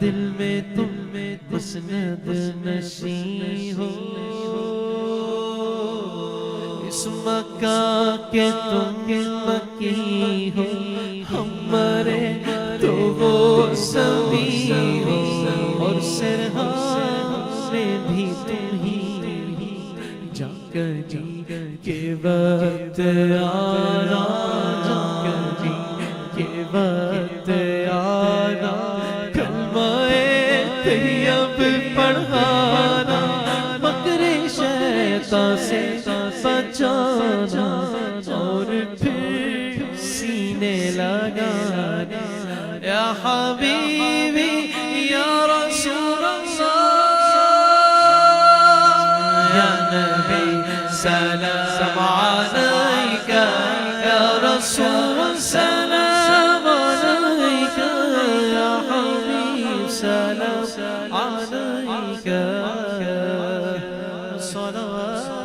دل میں تم مسند نشیں ہو، اس مکہ کے تم مکی ہو، ہم مرے تو وہ سبھی ہو، اور سرحان میں بھی تم ہی جا کر جی کے وقت آنا، جا کر جی کے وقت آنا، کلمہ طیب پڑھانا، مکر شیطان سے بچانا، اور پھر سینے لگانا، یا حبیبی یا رسول اللہ، یا نبی سلام علیک، یا رسول سلام علیک، یا حبیب سلام علیک، صلوات